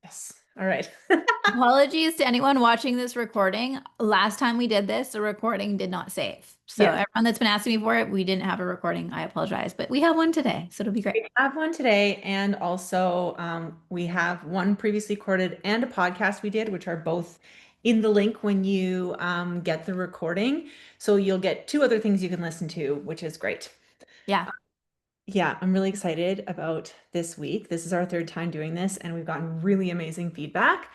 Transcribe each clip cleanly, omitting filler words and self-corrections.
Yes. All right. Apologies to anyone watching this recording. Last time we did this, the recording did not save. So Yes. everyone that's been asking me for it, we didn't have a recording. I apologize, but we have one today, so it'll be great. We have one today, and also we have one previously recorded and a podcast we did, which are both in the link when you get the recording. So you'll get two other things you can listen to, which is great. Yeah. Yeah, I'm really excited about this week. This is our third time doing this, and we've gotten really amazing feedback.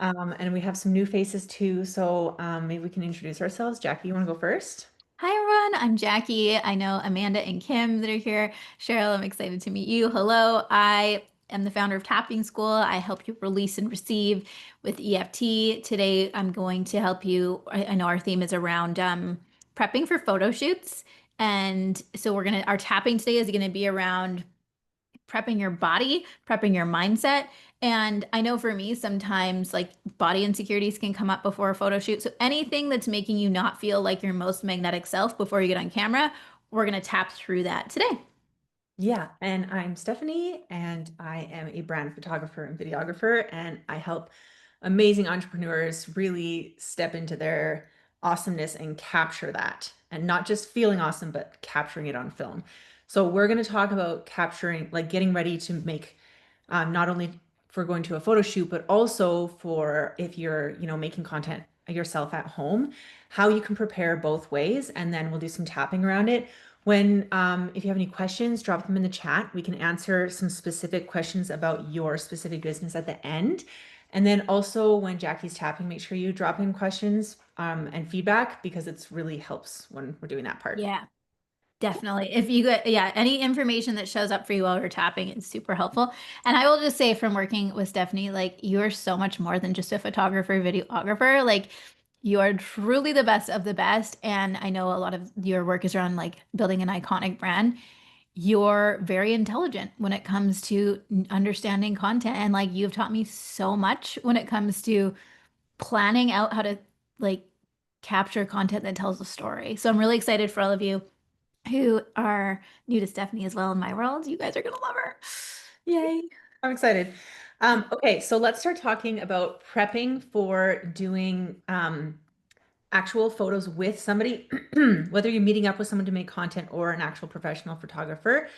And we have some new faces too. So maybe we can introduce ourselves. Jackie, you want to go first? Hi, everyone. I'm Jackie. I know Amanda and Kim that are here. Cheryl, I'm excited to meet you. Hello. I am the founder of Tapping School. I help you release and receive with EFT. Today, I'm going to help you. I know our theme is around prepping for photo shoots. And so our tapping today is going to be around prepping your body, prepping your mindset. And I know for me, sometimes like body insecurities can come up before a photo shoot. So anything that's making you not feel like your most magnetic self before you get on camera, we're going to tap through that today. Yeah, and I'm Stephanie, and I am a brand photographer and videographer, and I help amazing entrepreneurs really step into their awesomeness and capture that, and not just feeling awesome, but capturing it on film. So we're going to talk about capturing, like getting ready to make not only for going to a photo shoot, but also for if you're, making content yourself at home, how you can prepare both ways. And then we'll do some tapping around it. If you have any questions, drop them in the chat. We can answer some specific questions about your specific business at the end. And then also when Jackie's tapping, make sure you drop in questions and feedback because it's really helps when we're doing that part. Yeah. Definitely. If you get, yeah, any information that shows up for you while you're tapping is super helpful. And I will just say from working with Stephanie, like you are so much more than just a photographer, videographer. Like you are truly the best of the best. And I know a lot of your work is around like building an iconic brand. You're very intelligent when it comes to understanding content. And like you've taught me so much when it comes to planning out how to like capture content that tells a story. So I'm really excited for all of you who are new to Stephanie as well in my world. You guys are gonna love her. Yay. I'm excited. Okay, so let's start talking about prepping for doing actual photos with somebody, whether you're meeting up with someone to make content or an actual professional photographer.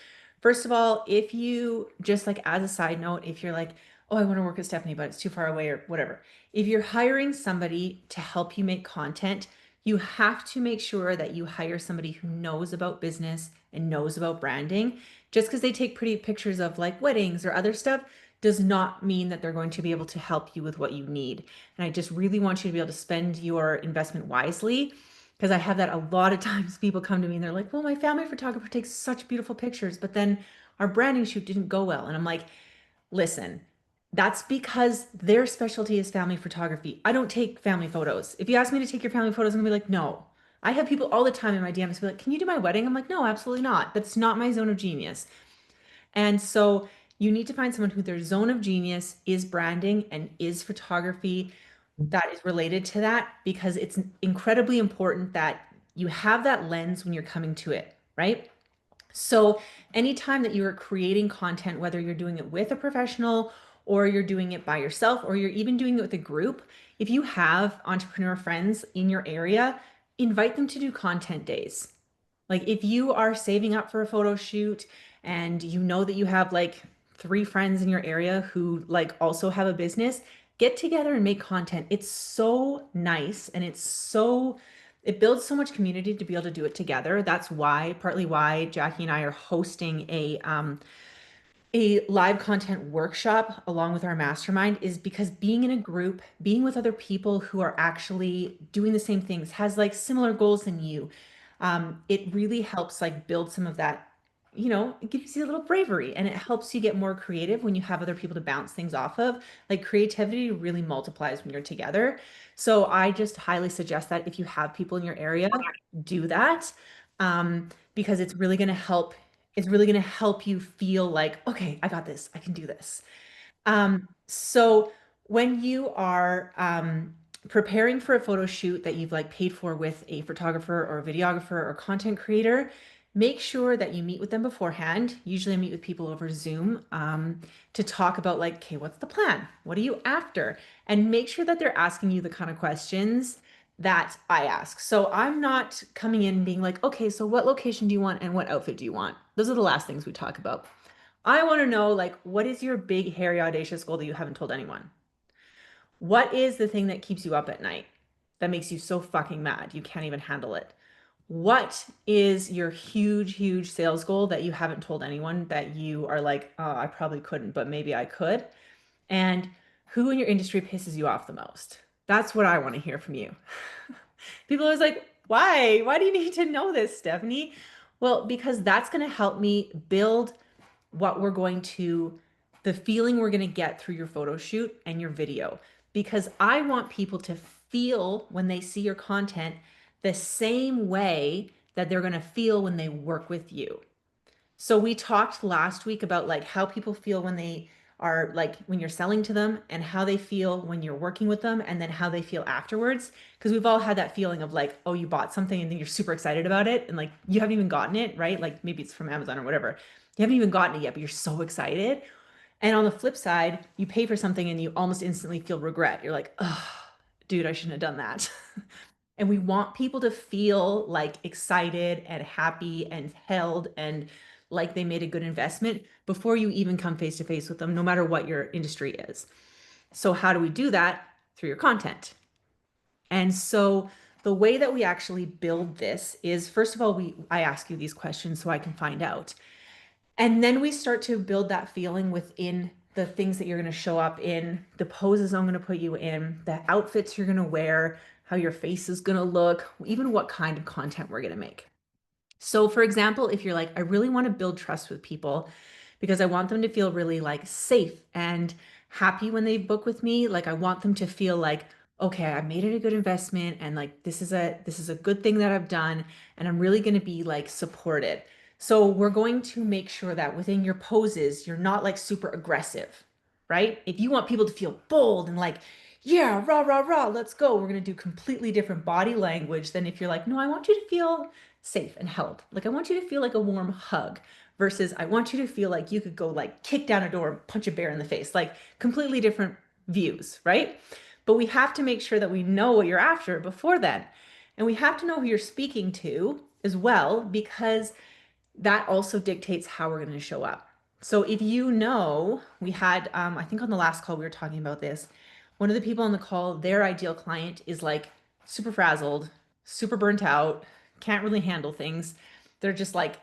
First of all, if you just like as a side note, if you're like, oh, I want to work with Stephanie, but it's too far away or whatever. If you're hiring somebody to help you make content, you have to make sure that you hire somebody who knows about business and knows about branding. Just because they take pretty pictures of like weddings or other stuff does not mean that they're going to be able to help you with what you need. And I just really want you to be able to spend your investment wisely because I have that a lot of times people come to me and they're like, well, my family photographer takes such beautiful pictures, but then our branding shoot didn't go well. And I'm like, listen, that's because their specialty is family photography. I don't take family photos. If you ask me to take your family photos, I'm gonna be like, no. I have people all the time in my DMs be like, can you do my wedding? I'm like, no, absolutely not. That's not my zone of genius. And so you need to find someone who their zone of genius is branding and is photography that is related to that because it's incredibly important that you have that lens when you're coming to it, right? So anytime that you are creating content, whether you're doing it with a professional or you're doing it by yourself or you're even doing it with a group, if you have entrepreneur friends in your area, invite them to do content days. Like if you are saving up for a photo shoot and you know that you have like three friends in your area who like also have a business, get together and make content. It's so nice and it builds so much community to be able to do it together. That's why, partly why Jackie and I are hosting a live content workshop along with our mastermind is because being in a group, being with other people who are actually doing the same things, has like similar goals than you, it really helps like build some of that, it gives you a little bravery and it helps you get more creative when you have other people to bounce things off of. Like creativity really multiplies when you're together. So I just highly suggest that if you have people in your area, do that. Because it's really going to help you feel like, okay, I got this. I can do this. So when you are preparing for a photo shoot that you've like paid for with a photographer or a videographer or content creator, make sure that you meet with them beforehand. Usually I meet with people over Zoom to talk about like, okay, what's the plan? What are you after? And make sure that they're asking you the kind of questions that I ask. So I'm not coming in being like, okay, so what location do you want and what outfit do you want? Those are the last things we talk about. I want to know like, what is your big, hairy, audacious goal that you haven't told anyone? What is the thing that keeps you up at night that makes you so fucking mad you can't even handle it? What is your huge, huge sales goal that you haven't told anyone that you are like, oh, I probably couldn't, but maybe I could? And who in your industry pisses you off the most? That's what I want to hear from you. People are always like, why? Why do you need to know this, Stephanie? Well, because that's going to help me build what we're going to, the feeling we're going to get through your photo shoot and your video. Because I want people to feel when they see your content the same way that they're going to feel when they work with you. So we talked last week about like how people feel when they are like when you're selling to them and how they feel when you're working with them and then how they feel afterwards. Because we've all had that feeling of like, oh, you bought something and then you're super excited about it and like you haven't even gotten it, right? Like maybe it's from Amazon or whatever. You haven't even gotten it yet, but you're so excited. And on the flip side, you pay for something and you almost instantly feel regret. You're like, oh, dude, I shouldn't have done that. And we want people to feel like excited and happy and held and like they made a good investment before you even come face to face with them, no matter what your industry is. So, how do we do that? Through your content. And so, the way that we actually build this is first of all, I ask you these questions so I can find out. And then we start to build that feeling within the things that you're going to show up in, the poses I'm going to put you in, the outfits you're going to wear, how your face is going to look, even what kind of content we're going to make. So, for example, if you're like, I really want to build trust with people because I want them to feel really like safe and happy when they book with me. Like I want them to feel like, okay, I made it a good investment and like this is a good thing that I've done and I'm really going to be like supported. So, we're going to make sure that within your poses, you're not like super aggressive, right? If you want people to feel bold and like, yeah, rah, rah, rah, let's go. We're going to do completely different body language than if you're like, no, I want you to feel safe and held. Like I want you to feel like a warm hug versus I want you to feel like you could go like kick down a door and punch a bear in the face. Like completely different views, right? But we have to make sure that we know what you're after before then. And we have to know who you're speaking to as well, because that also dictates how we're going to show up. So if you know, we had, I think on the last call we were talking about this. One of the people on the call, their ideal client is like super frazzled, super burnt out, can't really handle things. They're just like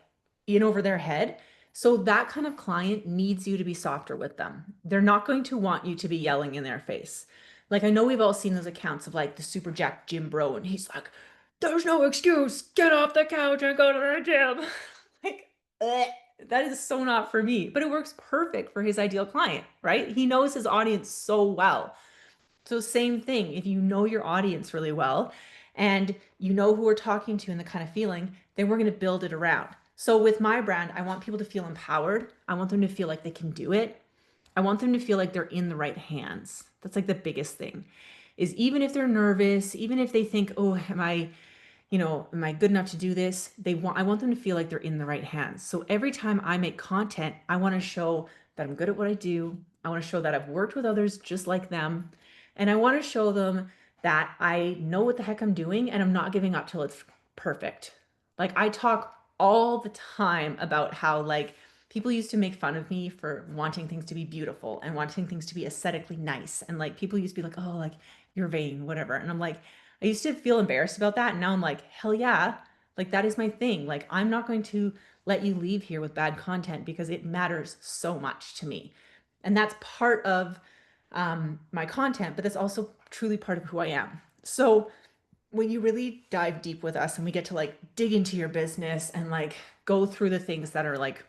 in over their head. So that kind of client needs you to be softer with them. They're not going to want you to be yelling in their face. Like I know we've all seen those accounts of like the super jack gym bro, and he's like, "There's no excuse. Get off the couch and go to the gym." Like, ugh, that is so not for me. But it works perfect for his ideal client, right? He knows his audience so well. So, same thing, if you know your audience really well and you know who we're talking to and the kind of feeling, then we're going to build it around. So, with my brand, I want people to feel empowered. I want them to feel like they can do it. I want them to feel like they're in the right hands. That's like the biggest thing. Is even if they're nervous, even if they think, "Oh, am I good enough to do this?" I want them to feel like they're in the right hands. So every time I make content, I want to show that I'm good at what I do. I want to show that I've worked with others just like them. And I want to show them that I know what the heck I'm doing and I'm not giving up till it's perfect. Like I talk all the time about how like people used to make fun of me for wanting things to be beautiful and wanting things to be aesthetically nice. And like people used to be like, "Oh, like you're vain, whatever." And I'm like, I used to feel embarrassed about that. And now I'm like, hell yeah. Like that is my thing. Like I'm not going to let you leave here with bad content because it matters so much to me. And that's part of my content, but that's also truly part of who I am. So when you really dive deep with us and we get to like dig into your business and like go through the things that are like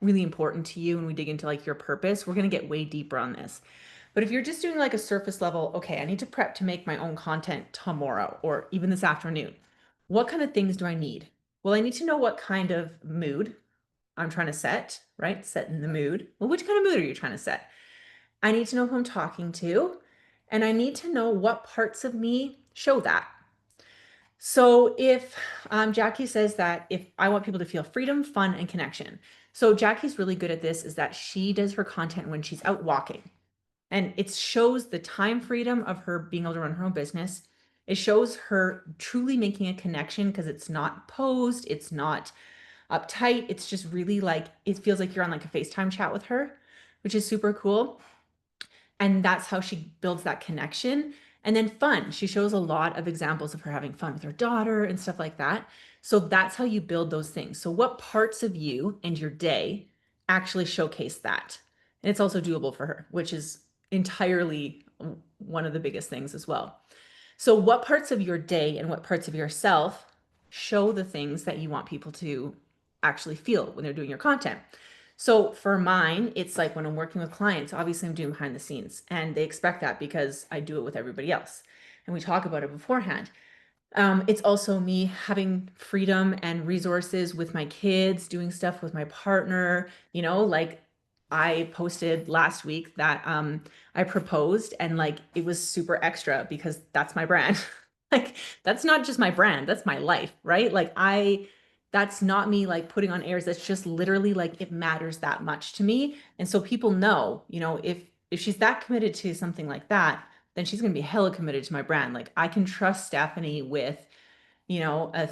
really important to you and we dig into like your purpose, we're going to get way deeper on this. But if you're just doing like a surface level, okay, I need to prep to make my own content tomorrow or even this afternoon. What kind of things do I need? Well, I need to know what kind of mood I'm trying to set, right? Set in the mood. Well, which kind of mood are you trying to set? I need to know who I'm talking to, and I need to know what parts of me show that. So if Jackie says that if I want people to feel freedom, fun, and connection. So Jackie's really good at this is that she does her content when she's out walking. And it shows the time freedom of her being able to run her own business. It shows her truly making a connection because it's not posed, it's not uptight. It's just really like, it feels like you're on like a FaceTime chat with her, which is super cool. And that's how she builds that connection. And then fun. She shows a lot of examples of her having fun with her daughter and stuff like that. So that's how you build those things. So, what parts of you and your day actually showcase that? And it's also doable for her, which is entirely one of the biggest things as well. So, what parts of your day and what parts of yourself show the things that you want people to actually feel when they're doing your content? So, for mine, it's like when I'm working with clients, obviously I'm doing behind the scenes and they expect that because I do it with everybody else. And we talk about it beforehand. It's also me having freedom and resources with my kids, doing stuff with my partner, like I posted last week that I proposed and like it was super extra because that's my brand. Like that's not just my brand, that's my life, right? Like that's not me like putting on airs. That's just literally like it matters that much to me. And so people know, if she's that committed to something like that, then she's going to be hella committed to my brand. Like I can trust Stephanie with, a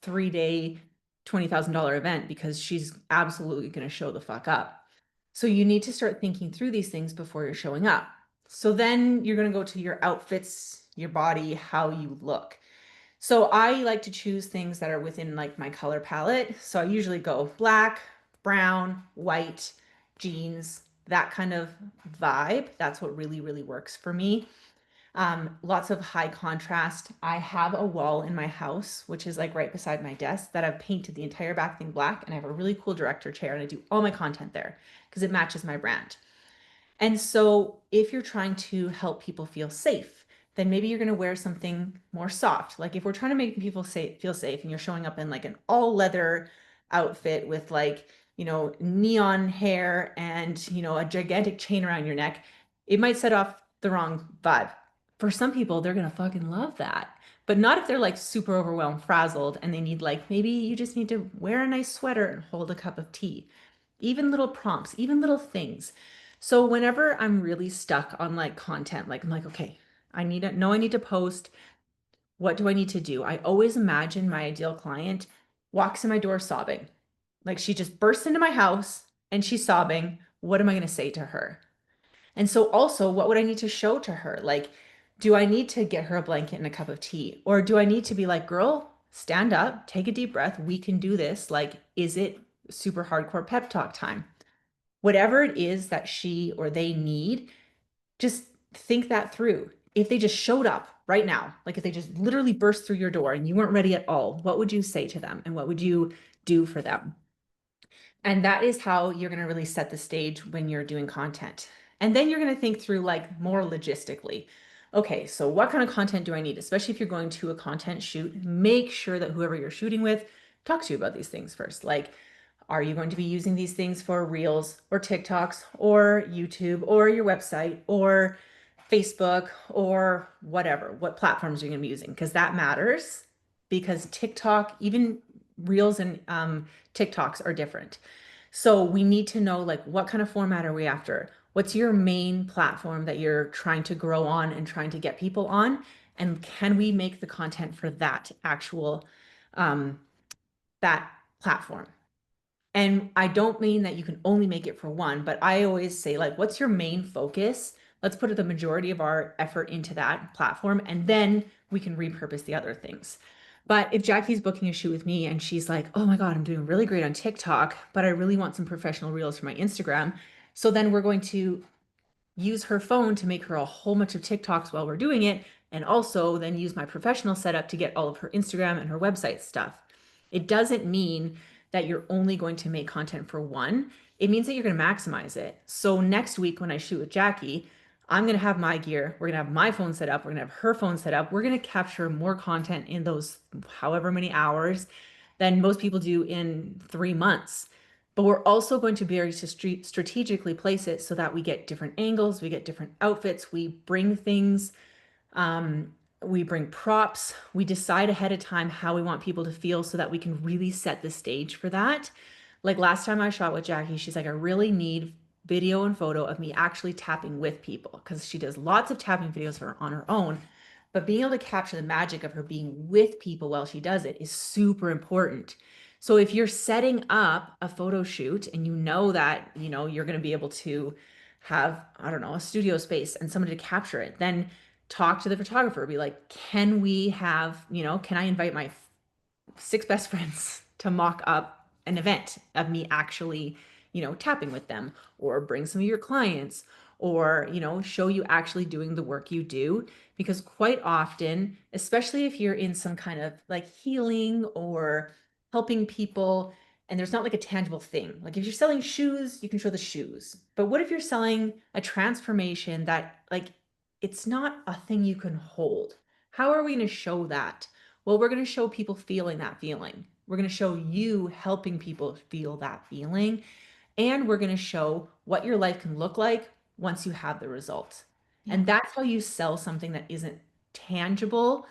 3 day, $20,000 event because she's absolutely going to show the fuck up. So you need to start thinking through these things before you're showing up. So then you're going to go to your outfits, your body, how you look. So I like to choose things that are within like my color palette. So I usually go black, brown, white, jeans, that kind of vibe. That's what really, really works for me. Lots of high contrast. I have a wall in my house, which is like right beside my desk, that I've painted the entire back thing black. And I have a really cool director chair and I do all my content there because it matches my brand. And so, if you're trying to help people feel safe, then maybe you're going to wear something more soft. Like if we're trying to make people feel safe and you're showing up in like an all leather outfit with like, neon hair and, a gigantic chain around your neck, it might set off the wrong vibe. For some people, they're going to fucking love that. But not if they're like super overwhelmed, frazzled, and they need like maybe you just need to wear a nice sweater and hold a cup of tea. Even little prompts, even little things. So whenever I'm really stuck on like content, like I'm like, okay, I need to post. What do I need to do? I always imagine my ideal client walks in my door sobbing. Like she just bursts into my house and she's sobbing. What am I going to say to her? And so also, what would I need to show to her? Like, do I need to get her a blanket and a cup of tea? Or do I need to be like, girl, stand up, take a deep breath. We can do this. Like, is it super hardcore pep talk time? Whatever it is that she or they need, just think that through. If they just showed up right now, like if they just literally burst through your door and you weren't ready at all, what would you say to them and what would you do for them? And that is how you're going to really set the stage when you're doing content. And then you're going to think through like more logistically. Okay, so what kind of content do I need? Especially if you're going to a content shoot, make sure that whoever you're shooting with talks to you about these things first. Like, are you going to be using these things for Reels or TikToks or YouTube or your website or Facebook or whatever? What platforms are you going to be using? Because that matters because TikTok, even Reels and TikToks are different. So we need to know like what kind of format are we after? What's your main platform that you're trying to grow on and trying to get people on? And can we make the content for that actual um, that platform? And I don't mean that you can only make it for one, but I always say, like, what's your main focus? Let's put the majority of our effort into that platform, and then we can repurpose the other things. But if Jackie's booking a shoot with me and she's like, oh my God, I'm doing really great on TikTok, but I really want some professional reels for my Instagram. So then we're going to use her phone to make her a whole bunch of TikToks while we're doing it, and also then use my professional setup to get all of her Instagram and her website stuff. It doesn't mean that you're only going to make content for one. It means that you're going to maximize it. So next week when I shoot with Jackie, I'm going to have my gear. We're going to have my phone set up. We're going to have her phone set up. We're going to capture more content in those however many hours than most people do in 3 months. But we're also going to be able to strategically place it so that we get different angles, we get different outfits, we bring things We bring props. We decide ahead of time how we want people to feel so that we can really set the stage for that. Like last time I shot with Jackie, she's like, I really need video and photo of me actually tapping with people because she does lots of tapping videos for on her own. But being able to capture the magic of her being with people while she does it is super important. So if you're setting up a photo shoot and you know that, you're going to be able to have, I don't know, a studio space and somebody to capture it, then talk to the photographer, be like, can we have, can I invite my six best friends to mock up an event of me actually, tapping with them, or bring some of your clients, or, show you actually doing the work you do. Because quite often, especially if you're in some kind of like healing or helping people, and there's not like a tangible thing. Like if you're selling shoes, you can show the shoes. But what if you're selling a transformation that like it's not a thing you can hold? How are we going to show that? Well, we're going to show people feeling that feeling. We're going to show you helping people feel that feeling. And we're going to show what your life can look like once you have the results. Yeah. And that's how you sell something that isn't tangible,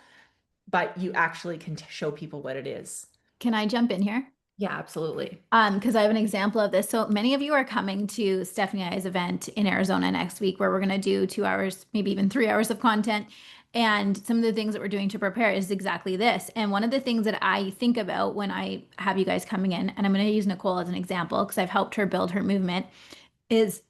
but you actually can show people what it is. Can I jump in here? Yeah, absolutely. Because I have an example of this. So many of you are coming to Stephanie and I's event in Arizona next week, where we're going to do 2 hours, maybe even 3 hours of content. And some of the things that we're doing to prepare is exactly this. And one of the things that I think about when I have you guys coming in, and I'm going to use Nicole as an example because I've helped her build her movement, is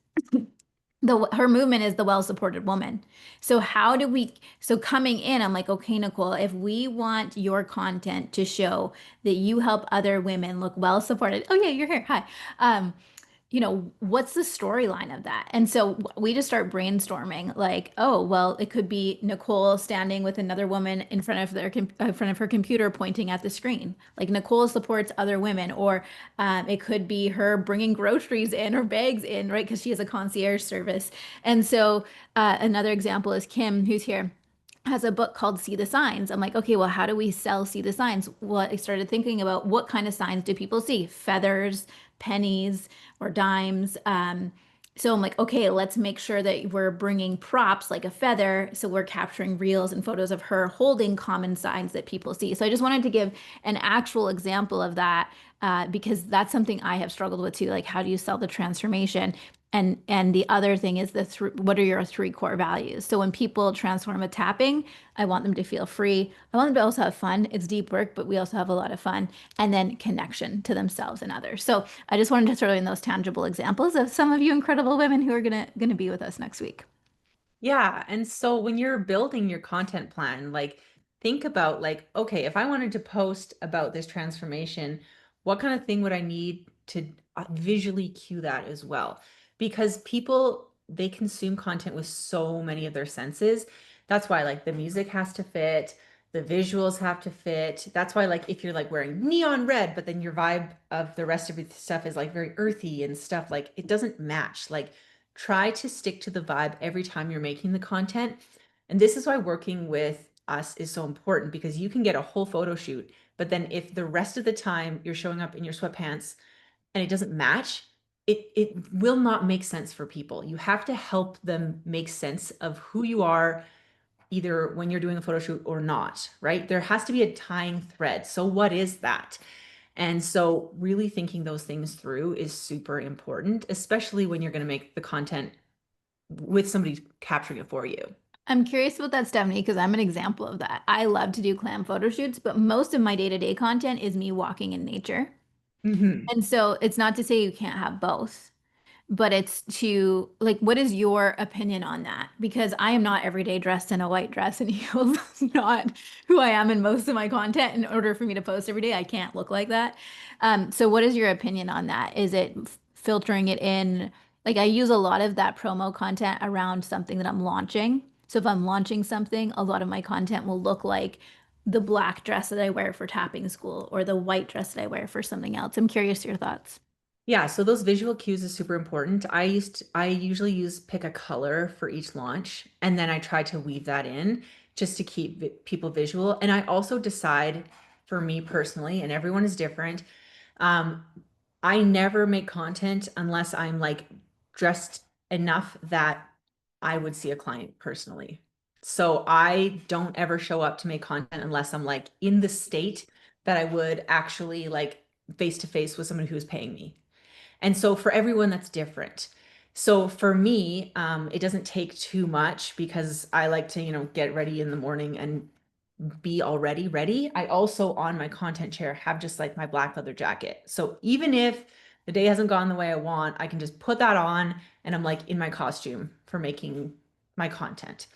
her movement is the well-supported woman. So how do we, so coming in, I'm like, okay, Nicole, if we want your content to show that you help other women look well supported. Oh yeah, you're here. Hi. What's the storyline of that? And so we just start brainstorming like, oh, well, it could be Nicole standing with another woman in front of in front of her computer pointing at the screen. Like Nicole supports other women, or it could be her bringing groceries in or bags in, right? Because she has a concierge service. And so another example is Kim, who's here, has a book called See the Signs. I'm like, okay, well, how do we sell See the Signs? Well, I started thinking about what kind of signs do people see? Feathers, pennies, or dimes. So I'm like, okay, let's make sure that we're bringing props like a feather. So we're capturing reels and photos of her holding common signs that people see. So I just wanted to give an actual example of that because that's something I have struggled with too. Like, how do you sell the transformation? And the other thing is what are your three core values? So when people transform with tapping, I want them to feel free. I want them to also have fun. It's deep work, but we also have a lot of fun. And then connection to themselves and others. So I just wanted to throw in those tangible examples of some of you incredible women who are gonna be with us next week. Yeah. And so when you're building your content plan, like think about like, okay, if I wanted to post about this transformation, what kind of thing would I need to visually cue that as well? Because people, they consume content with so many of their senses. That's why like the music has to fit, the visuals have to fit. That's why like if you're like wearing neon red, but then your vibe of the rest of your stuff is like very earthy and stuff, like it doesn't match. Like try to stick to the vibe every time you're making the content. And this is why working with us is so important because you can get a whole photo shoot, but then if the rest of the time you're showing up in your sweatpants and it doesn't match, it will not make sense for people. You have to help them make sense of who you are, either when you're doing a photo shoot or not, right? There has to be a tying thread. So what is that? And so really thinking those things through is super important, especially when you're going to make the content with somebody capturing it for you. I'm curious about that, Stephanie, because I'm an example of that. I love to do clam photo shoots, but most of my day-to-day content is me walking in nature. Hmm. And so it's not to say you can't have both, but it's to like, what is your opinion on that? Because I am not every day dressed in a white dress and heels. It's not who I am in most of my content. In order for me to post every day, I can't look like that. So what is your opinion on that? Is it filtering it in? Like I use a lot of that promo content around something that I'm launching. So if I'm launching something, a lot of my content will look like the black dress that I wear for tapping school or the white dress that I wear for something else. I'm curious your thoughts. Yeah, so those visual cues is super important. I usually use pick a color for each launch, and then I try to weave that in just to keep people visual. And I also decide for me personally, and everyone is different. Um, I never make content unless I'm like dressed enough that I would see a client personally. So I don't ever show up to make content unless I'm like in the state that I would actually like face to face with someone who's paying me. And so for everyone, that's different. So for me, it doesn't take too much because I like to, get ready in the morning and be already ready. I also on my content chair have just like my black leather jacket. So even if the day hasn't gone the way I want, I can just put that on and I'm like in my costume for making my content.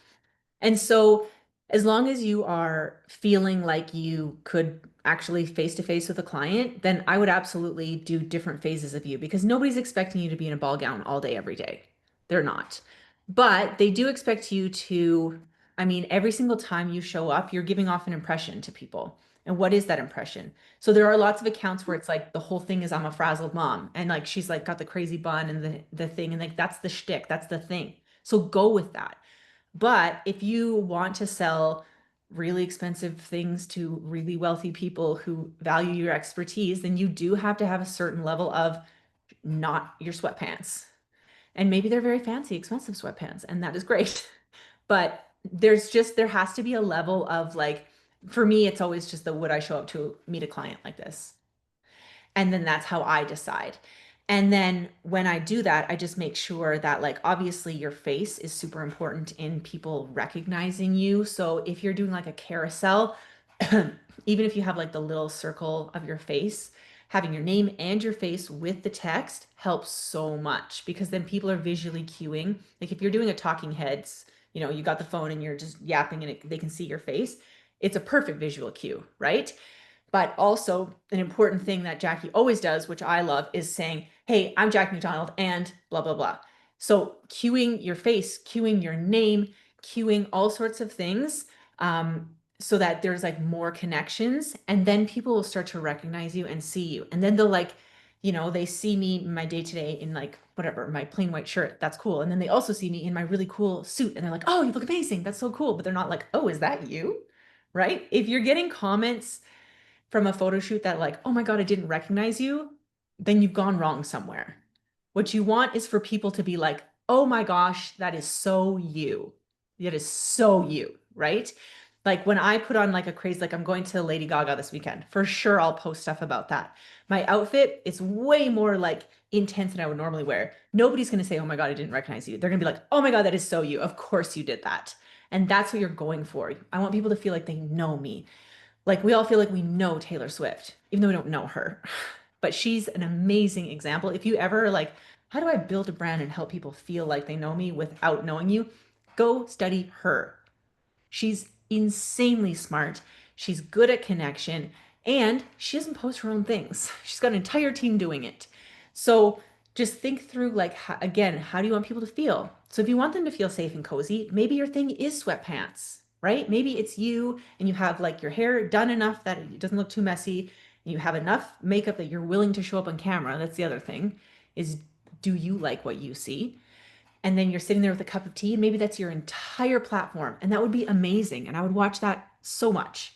And so, as long as you are feeling like you could actually face to face with a client, then I would absolutely do different phases of you because nobody's expecting you to be in a ball gown all day, every day. They're not. But they do expect you to, I mean, every single time you show up, you're giving off an impression to people. And what is that impression? So there are lots of accounts where it's like the whole thing is I'm a frazzled mom and like she's like got the crazy bun and the thing and like that's the shtick, that's the thing. So go with that. But if you want to sell really expensive things to really wealthy people who value your expertise, then you do have to have a certain level of not your sweatpants. And maybe they're very fancy, expensive sweatpants, and that is great. But there has to be a level of like, for me, it's always just the would I show up to meet a client like this? And then that's how I decide. And then when I do that, I just make sure that, like, obviously your face is super important in people recognizing you. So if you're doing like a carousel, even if you have like the little circle of your face, having your name and your face with the text helps so much because then people are visually cueing. Like if you're doing a talking heads, you got the phone and you're just yapping and they can see your face, it's a perfect visual cue, right? But also, an important thing that Jackie always does, which I love, is saying, hey, I'm Jackie McDonald and blah, blah, blah. So, cueing your face, cueing your name, cueing all sorts of things so that there's like more connections. And then people will start to recognize you and see you. And then they'll like, they see me in my day to day in like whatever, my plain white shirt. That's cool. And then they also see me in my really cool suit and they're like, oh, you look amazing. That's so cool. But they're not like, oh, is that you? Right? If you're getting comments from a photo shoot that like, oh my God, I didn't recognize you, then you've gone wrong somewhere. What you want is for people to be like, oh my gosh, that is so you. That is so you, right? Like when I put on like a craze, like I'm going to Lady Gaga this weekend, for sure I'll post stuff about that. My outfit is way more like intense than I would normally wear. Nobody's going to say, oh my God, I didn't recognize you. They're going to be like, oh my God, that is so you. Of course you did that. And that's what you're going for. I want people to feel like they know me. Like we all feel like we know Taylor Swift, even though we don't know her. But she's an amazing example. If you ever like, how do I build a brand and help people feel like they know me without knowing you? Go study her. She's insanely smart. She's good at connection and she doesn't post her own things. She's got an entire team doing it. So just think through like again, how do you want people to feel? So if you want them to feel safe and cozy, maybe your thing is sweatpants, right? Maybe it's you and you have like your hair done enough that it doesn't look too messy and you have enough makeup that you're willing to show up on camera. That's the other thing is do you like what you see? And then you're sitting there with a cup of tea, and maybe that's your entire platform. And that would be amazing. And I would watch that so much.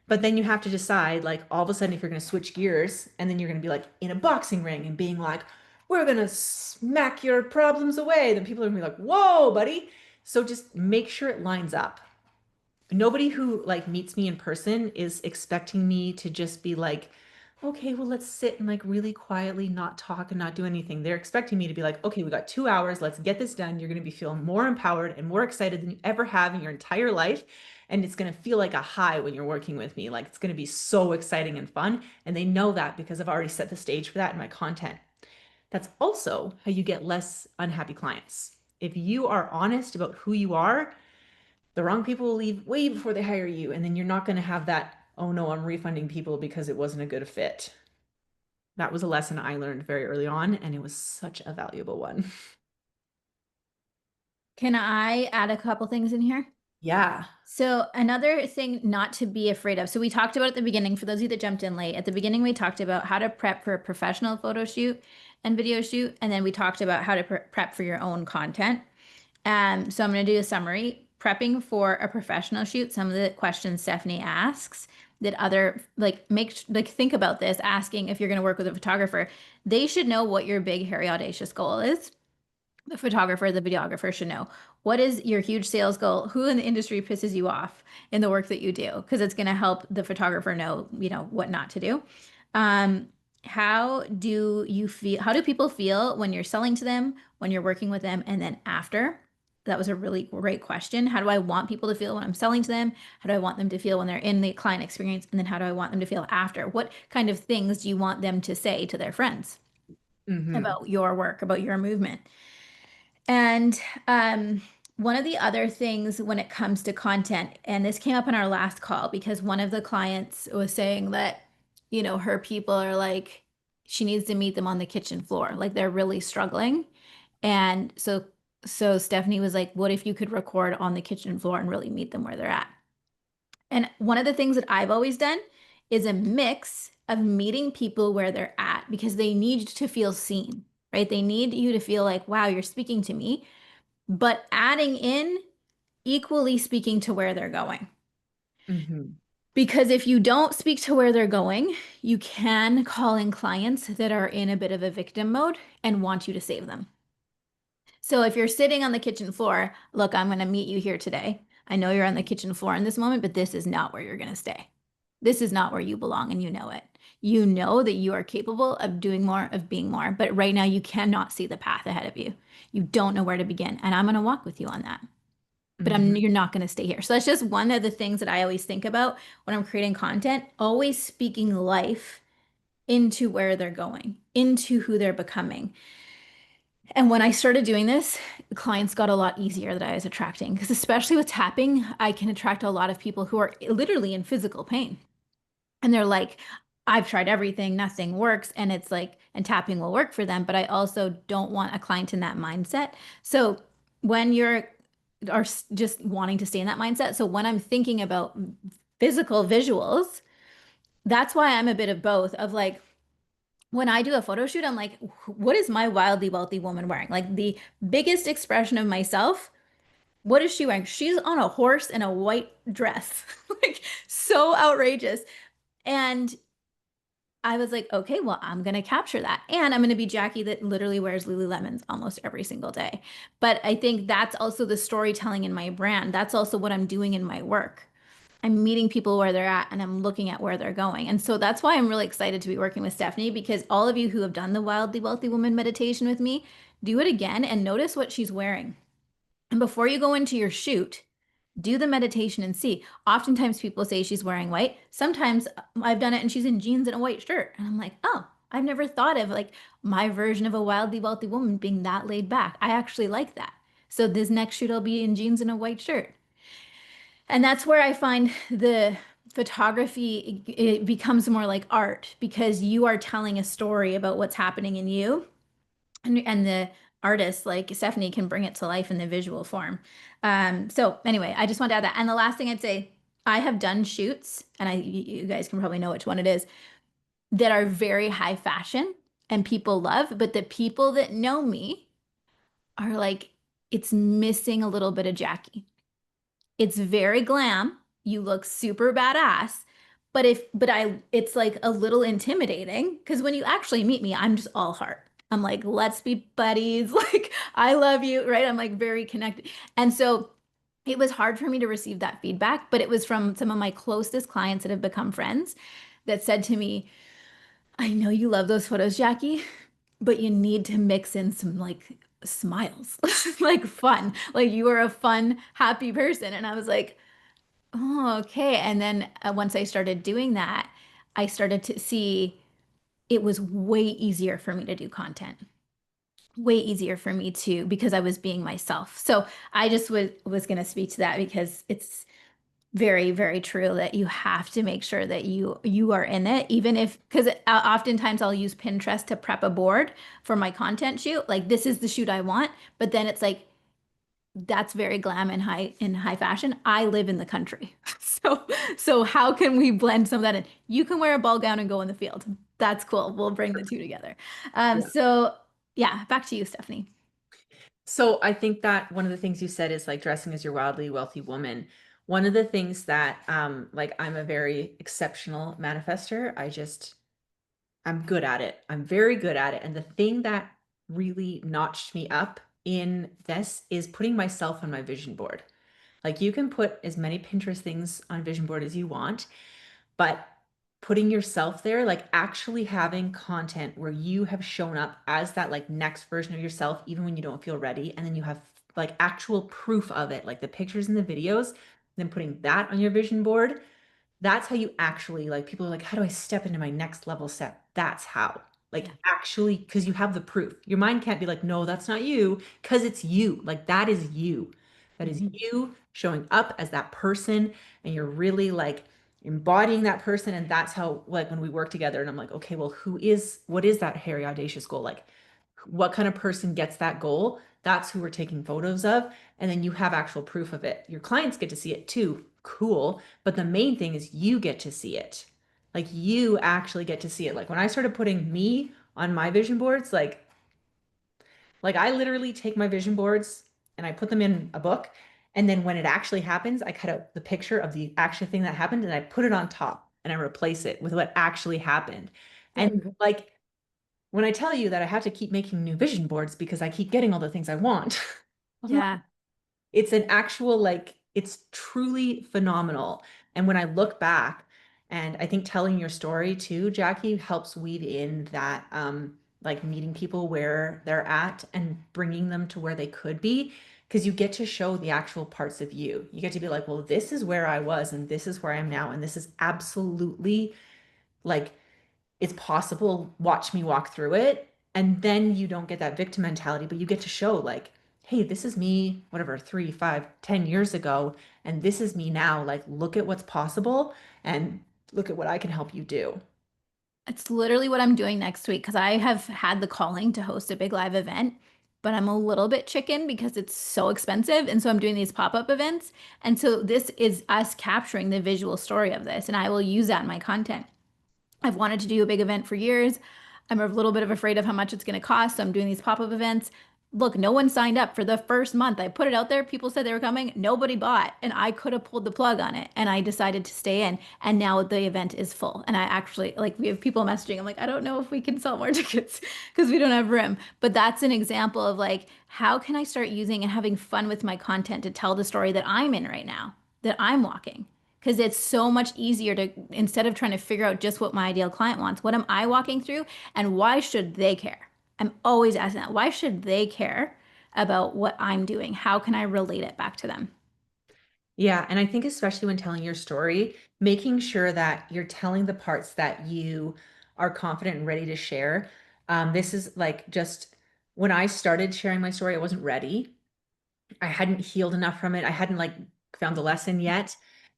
But then you have to decide, like, all of a sudden, if you're going to switch gears and then you're going to be like in a boxing ring and being like, we're going to smack your problems away, then people are going to be like, whoa, buddy. So just make sure it lines up. Nobody who like meets me in person is expecting me to just be like, okay, well, let's sit and like really quietly not talk and not do anything. They're expecting me to be like, okay, we got 2 hours. Let's get this done. You're going to be feeling more empowered and more excited than you ever have in your entire life. And it's going to feel like a high when you're working with me. Like it's going to be so exciting and fun. And they know that because I've already set the stage for that in my content. That's also how you get less unhappy clients. If you are honest about who you are, the wrong people will leave way before they hire you. And then you're not going to have that, oh no, I'm refunding people because it wasn't a good fit. That was a lesson I learned very early on, and it was such a valuable one. Can I add a couple things in here? Yeah. So another thing not to be afraid of. So we talked about at the beginning, for those of you that jumped in late, at the beginning we talked about how to prep for a professional photo shoot and video shoot, and then we talked about how to prep for your own content. So I'm going to do a summary. Prepping for a professional shoot, some of the questions Stephanie asks that other think about this, asking if you're going to work with a photographer, they should know what your big, hairy, audacious goal is. The photographer, the videographer should know what is your huge sales goal, who in the industry pisses you off in the work that you do, because it's going to help the photographer know, what not to do. Um, how do you feel? How do people feel when you're selling to them, when you're working with them, and then after? That was a really great question. How do I want people to feel when I'm selling to them? How do I want them to feel when they're in the client experience? And then how do I want them to feel after? What kind of things do you want them to say to their friends Mm-hmm. about your work, about your movement? And one of the other things when it comes to content, and this came up in our last call because one of the clients was saying that, her people are like, she needs to meet them on the kitchen floor. Like they're really struggling. And so Stephanie was like, what if you could record on the kitchen floor and really meet them where they're at? And one of the things that I've always done is a mix of meeting people where they're at because they need to feel seen, right? They need you to feel like, wow, you're speaking to me, but adding in equally speaking to where they're going. Mm-hmm. Because if you don't speak to where they're going, you can call in clients that are in a bit of a victim mode and want you to save them. So if you're sitting on the kitchen floor, look, I'm going to meet you here today. I know you're on the kitchen floor in this moment, but this is not where you're going to stay. This is not where you belong, and you know it. You know that you are capable of doing more, of being more, but right now you cannot see the path ahead of you. You don't know where to begin, and I'm going to walk with you on that. But Mm-hmm. you're not going to stay here. So that's just one of the things that I always think about when I'm creating content, always speaking life into where they're going, into who they're becoming. And when I started doing this, clients got a lot easier that I was attracting because especially with tapping, I can attract a lot of people who are literally in physical pain. And they're like, I've tried everything, nothing works. And it's like, and tapping will work for them, but I also don't want a client in that mindset. So when you're are just wanting to stay in that mindset, so when I'm thinking about physical visuals, that's why I'm a bit of both of like, when I do a photo shoot, I'm like, what is my wildly wealthy woman wearing? Like the biggest expression of myself. What is she wearing? She's on a horse in a white dress. Like so outrageous. And I was like, okay, well, I'm going to capture that. And I'm going to be Jackie that literally wears Lululemons almost every single day. But I think that's also the storytelling in my brand. That's also what I'm doing in my work. I'm meeting people where they're at and I'm looking at where they're going. And so that's why I'm really excited to be working with Stephanie because all of you who have done the Wildly Wealthy Woman meditation with me, do it again and notice what she's wearing. And before you go into your shoot, do the meditation and see. Oftentimes people say she's wearing white. Sometimes I've done it and she's in jeans and a white shirt. And I'm like, oh, I've never thought of like my version of a wildly wealthy woman being that laid back. I actually like that. So this next shoot, I'll be in jeans and a white shirt. And that's where I find the photography, it becomes more like art because you are telling a story about what's happening in you. And the artist, like Stephanie, can bring it to life in the visual form. So anyway, I just want to add that. And the last thing I'd say, I have done shoots, and you guys can probably know which one it is, that are very high fashion and people love, but the people that know me are like, it's missing a little bit of Jackie. It's very glam. You look super badass. But it's like a little intimidating because when you actually meet me, I'm just all heart. I'm like, let's be buddies. Like, I love you, right? I'm like very connected. And so it was hard for me to receive that feedback, but it was from some of my closest clients that have become friends that said to me, I know you love those photos, Jackie, but you need to mix in some like smiles, like fun. Like you are a fun, happy person. And I was like, oh, okay. And then once I started doing that, I started to see it was way easier for me to do content, way easier for me to because I was being myself. So I just was going to speak to that because it's very, very true that you have to make sure that you are in it, even if because oftentimes I'll use Pinterest to prep a board for my content shoot. Like this is the shoot I want, but then it's like that's very glam and high fashion. I live in the country. So how can we blend some of that in? You can wear a ball gown and go in the field. That's cool. We'll bring the two together. Yeah. So yeah, back to you, Stephanie. So I think that one of the things you said is like dressing as your wildly wealthy woman. One of the things that like I'm a very exceptional manifester. I'm good at it. I'm very good at it. And the thing that really notched me up in this is putting myself on my vision board. Like you can put as many Pinterest things on vision board as you want, but putting yourself there, like actually having content where you have shown up as that like next version of yourself, even when you don't feel ready, and then you have like actual proof of it, like the pictures and the videos, then putting that on your vision board, that's how you actually like people are like, how do I step into my next level step? That's how. Like Yeah. actually, because you have the proof. Your mind can't be like, no, that's not you, because it's you. Like that is you. That is Mhm. you showing up as that person, and you're really like embodying that person. And that's how, like, when we work together, and I'm like, okay, well, what is that hairy, audacious goal? Like, what kind of person gets that goal? That's who we're taking photos of. And then you have actual proof of it. Your clients get to see it too. Cool. But the main thing is you get to see it. Like you actually get to see it. Like when I started putting me on my vision boards, like I literally take my vision boards and I put them in a book. And then when it actually happens, I cut out the picture of the actual thing that happened and I put it on top and I replace it with what actually happened. And like when I tell you that I have to keep making new vision boards because I keep getting all the things I want, I'm like, Yeah. it's an actual, like, it's truly phenomenal. And when I look back, and I think telling your story too, Jackie, helps weave in that, like meeting people where they're at and bringing them to where they could be. Because you get to show the actual parts of you. You get to be like, well, this is where I was, and this is where I am now. And this is absolutely like it's possible. Watch me walk through it. And then you don't get that victim mentality, but you get to show, like, hey, this is me, whatever, 3, 5, 10 years ago. And this is me now. Like, look at what's possible and look at what I can help you do. It's literally what I'm doing next week because I have had the calling to host a big live event, but I'm a little bit chicken because it's so expensive. And so I'm doing these pop-up events. And so this is us capturing the visual story of this, and I will use that in my content. I've wanted to do a big event for years. I'm a little bit of afraid of how much it's going to cost. So I'm doing these pop-up events. Look, no one signed up for the first month. I put it out there. People said they were coming. Nobody bought. And I could have pulled the plug on it. And I decided to stay in. And now the event is full. And I actually, like, we have people messaging. I'm like, I don't know if we can sell more tickets because we don't have room. But that's an example of like, how can I start using and having fun with my content to tell the story that I'm in right now, that I'm walking? Because it's so much easier to, instead of trying to figure out just what my ideal client wants, what am I walking through and why should they care? I'm always asking that. Why should they care about what I'm doing? How can I relate it back to them? Yeah. And I think, especially when telling your story, making sure that you're telling the parts that you are confident and ready to share. This is like just when I started sharing my story, I wasn't ready. I hadn't healed enough from it. I hadn't like found the lesson yet.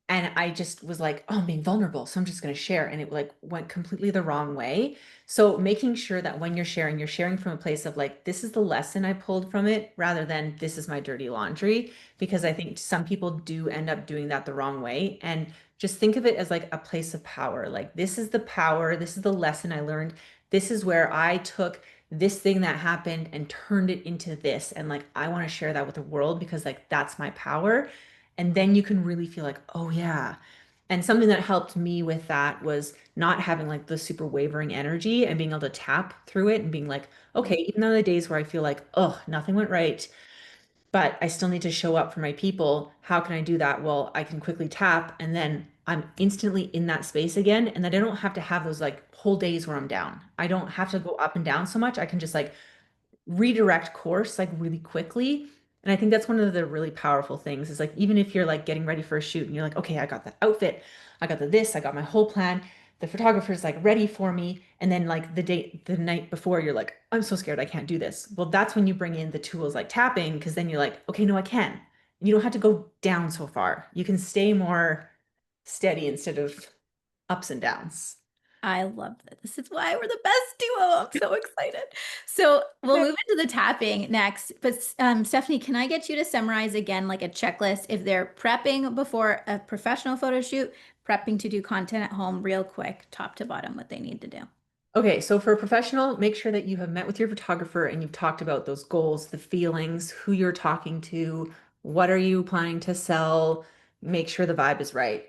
And I just was like, oh, I'm being vulnerable. So I'm just going to share. And it like went completely the wrong way. So making sure that when you're sharing from a place of like, this is the lesson I pulled from it rather than this is my dirty laundry. Because I think some people do end up doing that the wrong way. And just think of it as like a place of power. Like, this is the power. This is the lesson I learned. This is where I took this thing that happened and turned it into this. And like, I want to share that with the world because like that's my power. And then you can really feel like, oh yeah. And something that helped me with that was not having like the super wavering energy and being able to tap through it and being like, okay, even on the days where I feel like, oh, nothing went right, but I still need to show up for my people. How can I do that? Well, I can quickly tap and then I'm instantly in that space again. And then I don't have to have those like whole days where I'm down. I don't have to go up and down so much. I can just like redirect course like really quickly. And I think that's one of the really powerful things is like, even if you're like getting ready for a shoot and you're like, okay, I got the outfit, I got the this, I got my whole plan. The photographer's like ready for me. And then like the night before, you're like, I'm so scared, I can't do this. Well, that's when you bring in the tools like tapping, because then you're like, okay, no, I can. And you don't have to go down so far. You can stay more steady instead of ups and downs. I love that. This is why we're the best duo. I'm so excited. So we'll move into the tapping next. But Stephanie, can I get you to summarize again, like a checklist, if they're prepping before a professional photo shoot, prepping to do content at home, real quick, top to bottom, what they need to do? Okay, so for a professional, make sure that you have met with your photographer and you've talked about those goals, the feelings, who you're talking to, what are you planning to sell, make sure the vibe is right.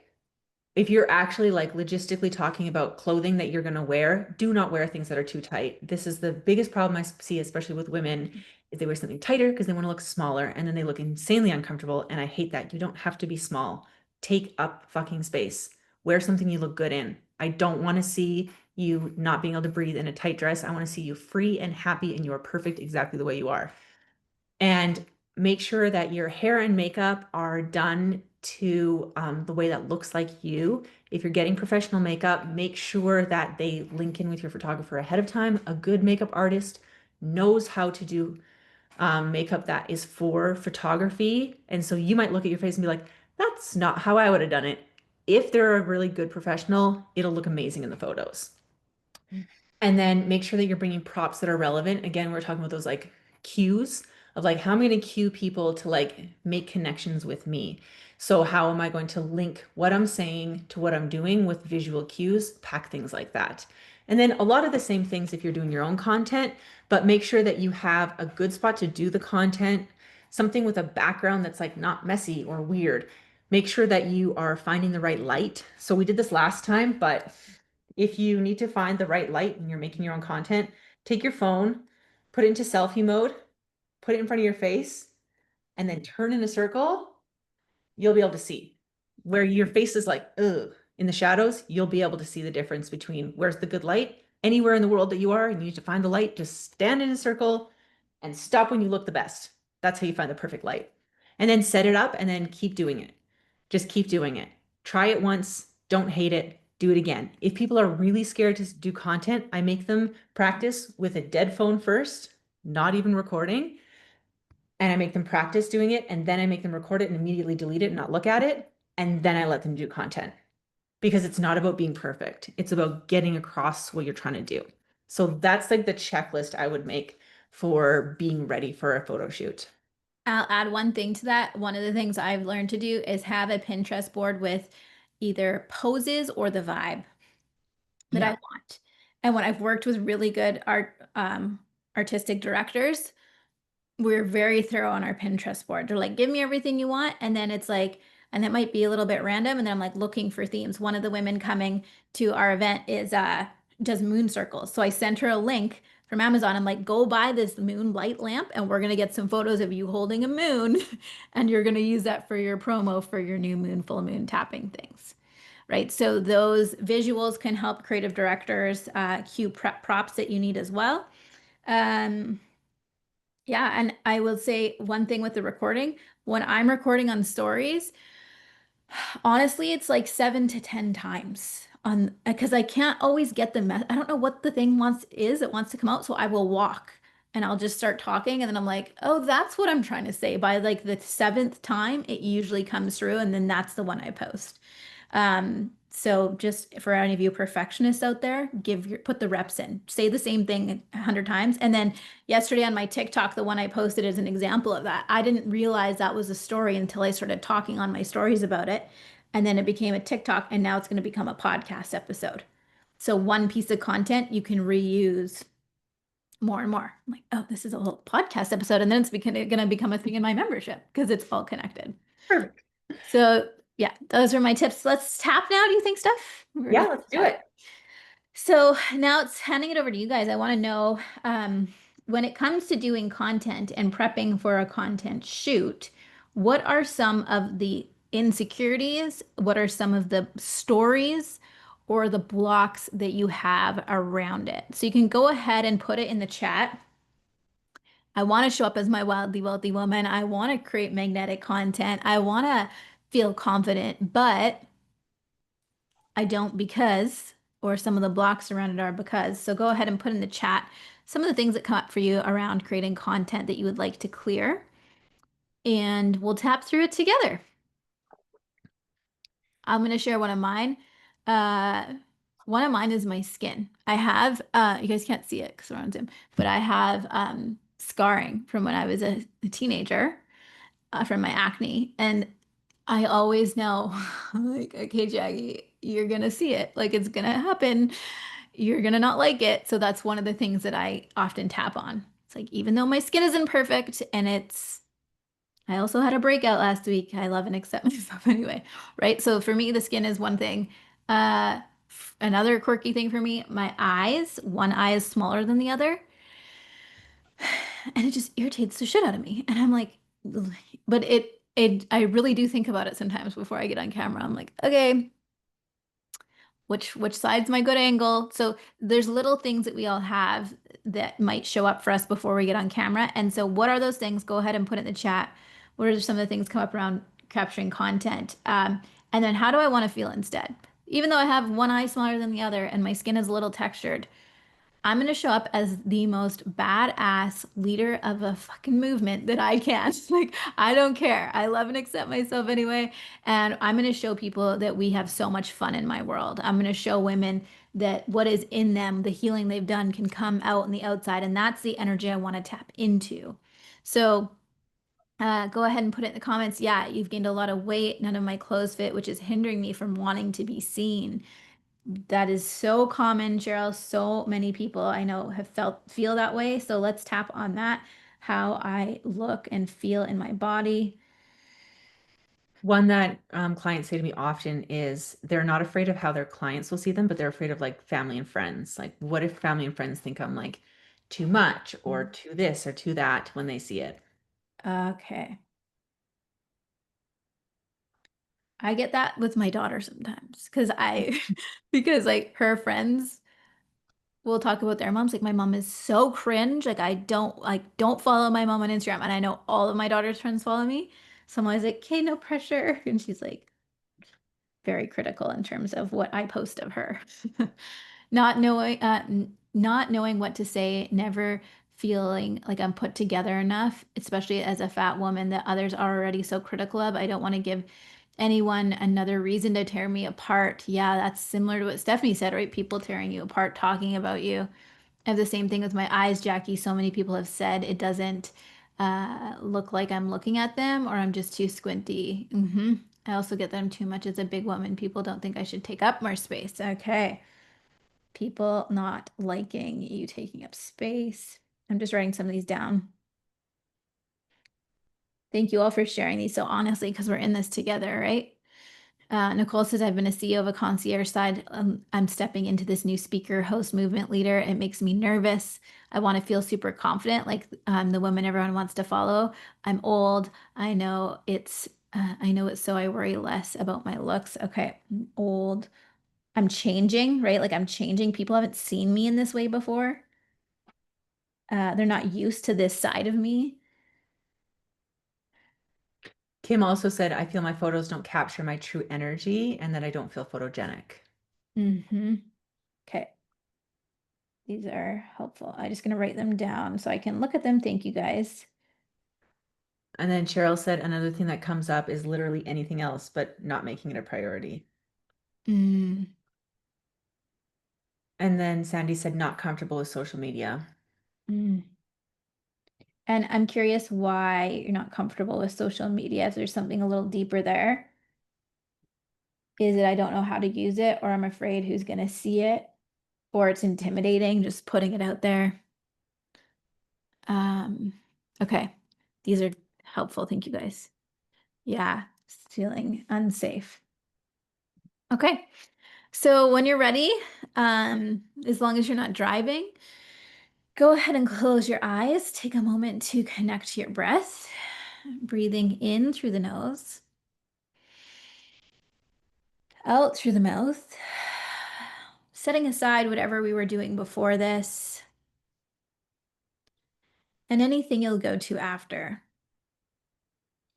If you're actually like logistically talking about clothing that you're going to wear, do not wear things that are too tight. This is the biggest problem I see, especially with women, is they wear something tighter because they want to look smaller and then they look insanely uncomfortable. And I hate that. You don't have to be small. Take up fucking space. Wear something you look good in. I don't want to see you not being able to breathe in a tight dress. I want to see you free and happy and you are perfect exactly the way you are. And make sure that your hair and makeup are done to the way that looks like you. If you're getting professional makeup, make sure that they link in with your photographer ahead of time. A good makeup artist knows how to do makeup that is for photography. And so you might look at your face and be like, that's not how I would have done it. If they're a really good professional, it'll look amazing in the photos. And then make sure that you're bringing props that are relevant. Again, we're talking about those like cues of like, how am I going to cue people to like make connections with me? So how am I going to link what I'm saying to what I'm doing with visual cues, pack things like that. And then a lot of the same things if you're doing your own content, but make sure that you have a good spot to do the content, something with a background that's like not messy or weird. Make sure that you are finding the right light. So we did this last time, but if you need to find the right light when you're making your own content, take your phone, put it into selfie mode, put it in front of your face, and then turn in a circle. You'll be able to see where your face is like, ugh, in the shadows. You'll be able to see the difference between where's the good light. Anywhere in the world that you are, and you need to find the light, just stand in a circle and stop when you look the best. That's how you find the perfect light. And then set it up and then keep doing it. Just keep doing it. Try it once, don't hate it, do it again. If people are really scared to do content, I make them practice with a dead phone first, not even recording. And I make them practice doing it. And then I make them record it and immediately delete it and not look at it. And then I let them do content because it's not about being perfect. It's about getting across what you're trying to do. So that's like the checklist I would make for being ready for a photo shoot. I'll add one thing to that. One of the things I've learned to do is have a Pinterest board with either poses or the vibe that I Yeah. want. And when I've worked with really good artistic directors, we're very thorough on our Pinterest board. They're like, give me everything you want. And then it's like, and it might be a little bit random. And then I'm like looking for themes. One of the women coming to our event is does moon circles. So I sent her a link from Amazon. I'm like, go buy this moon light lamp and we're gonna get some photos of you holding a moon and you're gonna use that for your promo for your new moon, full moon tapping things. Right. So those visuals can help creative directors cue prep props that you need as well. Um, yeah, and I will say one thing with the recording, when I'm recording on stories, honestly, it's like 7 to 10 times on because I can't always get the mess. I don't know what the thing it wants to come out, so I will walk and I'll just start talking and then I'm like, "Oh, that's what I'm trying to say." By like the seventh time, it usually comes through and then that's the one I post. So just for any of you perfectionists out there, put the reps in. Say the same thing 100 times. And then yesterday on my TikTok, the one I posted is an example of that. I didn't realize that was a story until I started talking on my stories about it. And then it became a TikTok, and now it's going to become a podcast episode. So one piece of content you can reuse more and more. I'm like, oh, this is a whole podcast episode. And then it's going to become a thing in my membership because it's all connected. Perfect. So yeah, those are my tips. Let's tap now. Do you think, Steph? Yeah, let's do it. So now it's handing it over to you guys. I want to know when it comes to doing content and prepping for a content shoot, what are some of the insecurities? What are some of the stories or the blocks that you have around it? So you can go ahead and put it in the chat. I want to show up as my wildly wealthy woman. I want to create magnetic content. I want to feel confident, but I don't because, or some of the blocks around it are because. So go ahead and put in the chat some of the things that come up for you around creating content that you would like to clear, and we'll tap through it together. I'm going to share one of mine. Uh, One of mine is my skin. I have, you guys can't see it because we're on Zoom, but I have scarring from when I was a teenager from my acne. And I always know, like, okay, Jackie, you're gonna see it. Like, it's gonna happen. You're gonna not like it. So that's one of the things that I often tap on. It's like, even though my skin isn't perfect and I also had a breakout last week. I love and accept myself anyway, right? So for me, the skin is one thing. Uh, Another quirky thing for me, my eyes, one eye is smaller than the other. And it just irritates the shit out of me. And I'm like, but I really do think about it sometimes before I get on camera. I'm like, okay, which side's my good angle? So there's little things that we all have that might show up for us before we get on camera. And so what are those things? Go ahead and put it in the chat. What are some of the things come up around capturing content? And then how do I want to feel instead? Even though I have one eye smaller than the other and my skin is a little textured, I'm going to show up as the most badass leader of a fucking movement that I can. Like, I don't care. I love and accept myself anyway. And I'm going to show people that we have so much fun in my world. I'm going to show women that what is in them, the healing they've done, can come out on the outside. And that's the energy I want to tap into. So, go ahead and put it in the comments. Yeah, you've gained a lot of weight. None of my clothes fit, which is hindering me from wanting to be seen. That is so common, Cheryl. So many people I know have feel that way. So let's tap on that. How I look and feel in my body. One that clients say to me often is they're not afraid of how their clients will see them, but they're afraid of like family and friends. Like, what if family and friends think I'm like too much or too this or too that when they see it? Okay. I get that with my daughter sometimes because because like her friends will talk about their moms. Like my mom is so cringe. Like I don't follow my mom on Instagram, and I know all of my daughter's friends follow me. So I'm always like, okay, no pressure. And she's like, very critical in terms of what I post of her. Not knowing what to say, never feeling like I'm put together enough, especially as a fat woman that others are already so critical of. I don't want to give anyone another reason to tear me apart. Yeah, that's similar to what Stephanie said, right? People tearing you apart, talking about you. I have the same thing with my eyes, Jackie. So many people have said it doesn't look like I'm looking at them or I'm just too squinty. I also get them too much as a big woman. People don't think I should take up more space. Okay. People not liking you taking up space. I'm just writing some of these down. Thank you all for sharing these so honestly because we're in this together, right? Nicole says, I've been a CEO of a concierge side. I'm stepping into this new speaker, host, movement leader. It makes me nervous. I want to feel super confident, like the woman everyone wants to follow. I'm old. I know it's so I worry less about my looks. Okay, I'm old. I'm changing, right? Like I'm changing. People haven't seen me in this way before. They're not used to this side of me. Kim also said, I feel my photos don't capture my true energy and that I don't feel photogenic. Okay. These are helpful. I'm just going to write them down so I can look at them. Thank you guys. And then Cheryl said, another thing that comes up is literally anything else, but not making it a priority. Mm, And then Sandy said, not comfortable with social media. mm. And I'm curious why you're not comfortable with social media. If there's something a little deeper there. Is it I don't know how to use it, or I'm afraid who's going to see it, or it's intimidating just putting it out there? Um, okay. These are helpful. Thank you guys. Yeah, feeling unsafe. Okay. So when you're ready, as long as you're not driving, go ahead and close your eyes. Take a moment to connect to your breath, breathing in through the nose, out through the mouth, setting aside whatever we were doing before this and anything you'll go to after.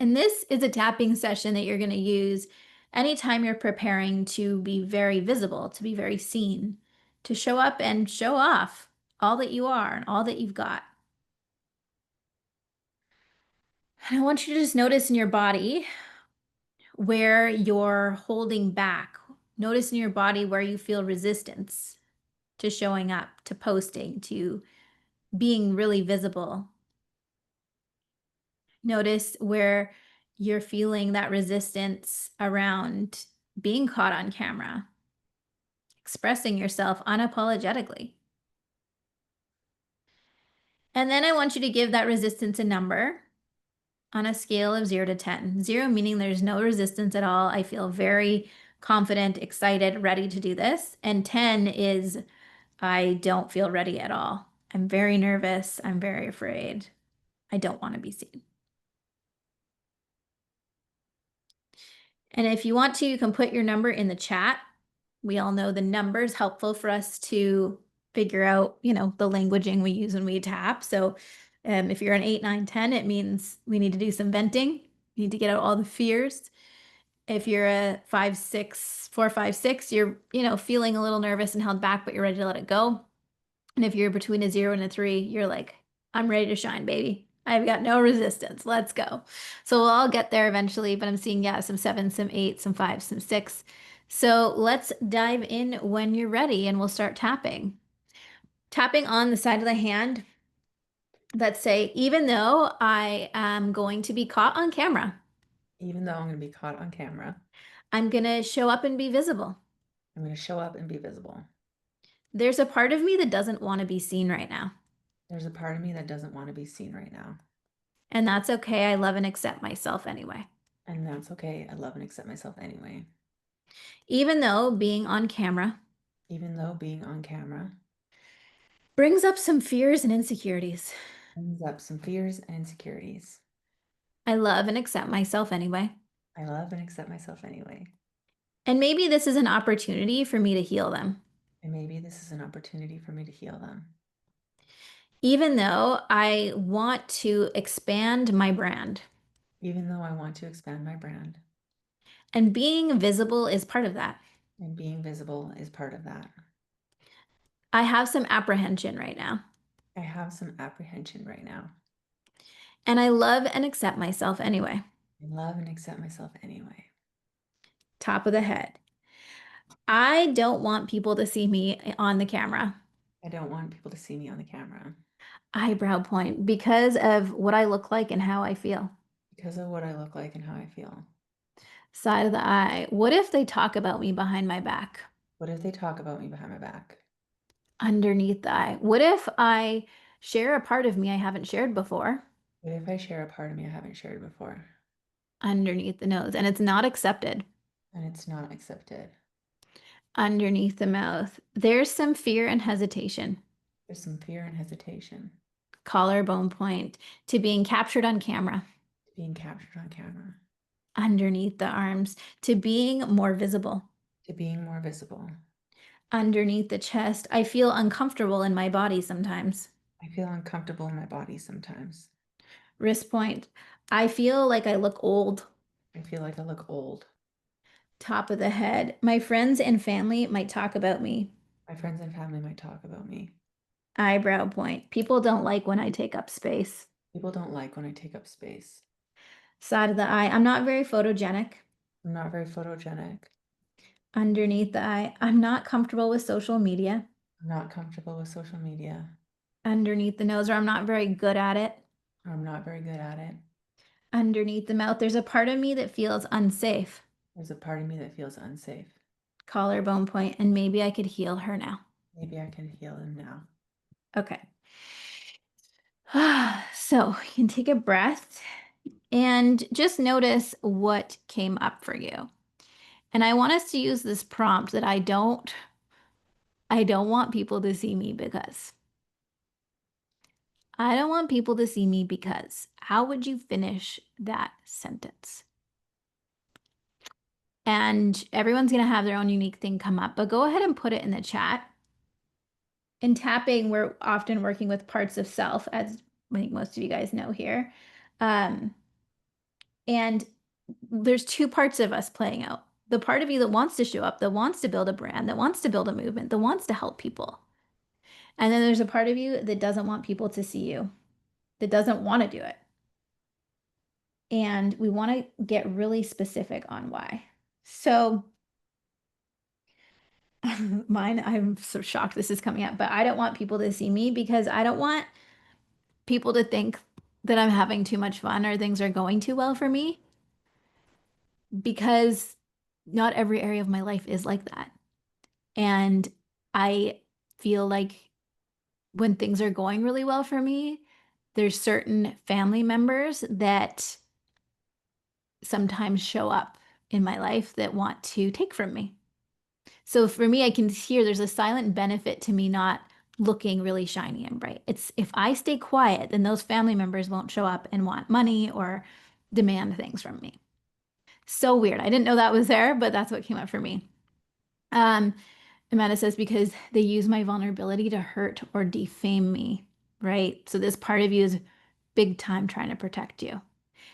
And this is a tapping session that you're going to use anytime you're preparing to be very visible, to be very seen, to show up and show off all that you are and all that you've got. And I want you to just notice in your body where you're holding back. Notice in your body where you feel resistance to showing up, to posting, to being really visible. Notice where you're feeling that resistance around being caught on camera, expressing yourself unapologetically. And then I want you to give that resistance a number on a scale of 0 to 10. 0 meaning there's no resistance at all. I feel very confident, excited, ready to do this. And 10 is I don't feel ready at all. I'm very nervous. I'm very afraid. I don't want to be seen. And if you want to, you can put your number in the chat. We all know the number is helpful for us to figure out, the languaging we use when we tap. So if you're an 8, 9, 10, it means we need to do some venting. We need to get out all the fears. If you're a 5, 6, 4, 5, 6, you're, feeling a little nervous and held back, but you're ready to let it go. And if you're between a 0 and a 3, you're like, I'm ready to shine, baby. I've got no resistance. Let's go. So we'll all get there eventually, but I'm seeing, yeah, some 7, some 8, some 5, some 6. So let's dive in when you're ready and we'll start tapping. Tapping on the side of the hand that say, even though I am going to be caught on camera, Even though I'm going to be caught on camera, I'm going to show up and be visible. I'm going to show up and be visible. There's a part of me that doesn't want to be seen right now. There's a part of me that doesn't want to be seen right now. And that's okay. I love and accept myself anyway. And that's okay. I love and accept myself anyway. Even though being on camera Even though being on camera brings up some fears and insecurities, brings up some fears and insecurities, I love and accept myself anyway. I love and accept myself anyway. And maybe this is an opportunity for me to heal them. And maybe this is an opportunity for me to heal them. Even though I want to expand my brand. Even though I want to expand my brand. And being visible is part of that. And being visible is part of that. I have some apprehension right now. I have some apprehension right now. And I love and accept myself anyway. I love and accept myself anyway. Top of the head. I don't want people to see me on the camera. I don't want people to see me on the camera. Eyebrow point because of what I look like and how I feel. Because of what I look like and how I feel. Side of the eye. What if they talk about me behind my back? What if they talk about me behind my back? Underneath the eye. What if I share a part of me I haven't shared before? What if I share a part of me I haven't shared before? Underneath the nose, and it's not accepted. And it's not accepted. Underneath the mouth. There's some fear and hesitation. There's some fear and hesitation. Collarbone point to being captured on camera. Being captured on camera. Underneath the arms to being more visible. To being more visible. Underneath the chest, I feel uncomfortable in my body sometimes. I feel uncomfortable in my body sometimes. Wrist point, I feel like I look old. I feel like I look old. Top of the head, my friends and family might talk about me. My friends and family might talk about me. Eyebrow point, people don't like when I take up space. People don't like when I take up space. Side of the eye, I'm not very photogenic. I'm not very photogenic. Underneath the eye, I'm not comfortable with social media. I'm not comfortable with social media. Underneath the nose, or I'm not very good at it. I'm not very good at it. Underneath the mouth, there's a part of me that feels unsafe. There's a part of me that feels unsafe. Collarbone point, and maybe I could heal her now. Maybe I can heal him now. Okay. So you can take a breath and just notice what came up for you. And I want us to use this prompt that I don't want people to see me because. I don't want people to see me because. How would you finish that sentence? And everyone's going to have their own unique thing come up, but go ahead and put it in the chat. In tapping, we're often working with parts of self, as I think most of you guys know here. And there's two parts of us playing out. The part of you that wants to show up, that wants to build a brand, that wants to build a movement, that wants to help people. And then there's a part of you that doesn't want people to see you, that doesn't want to do it. And we want to get really specific on why. So mine, I'm so shocked this is coming up, but I don't want people to see me because I don't want people to think that I'm having too much fun or things are going too well for me, because not every area of my life is like that. And I feel like when things are going really well for me, there's certain family members that sometimes show up in my life that want to take from me. So for me, I can hear there's a silent benefit to me not looking really shiny and bright. It's if I stay quiet, then those family members won't show up and want money or demand things from me. So weird. I didn't know that was there, but that's what came up for me. Um, Amanda says, because they use my vulnerability to hurt or defame me, right? So this part of you is big time trying to protect you.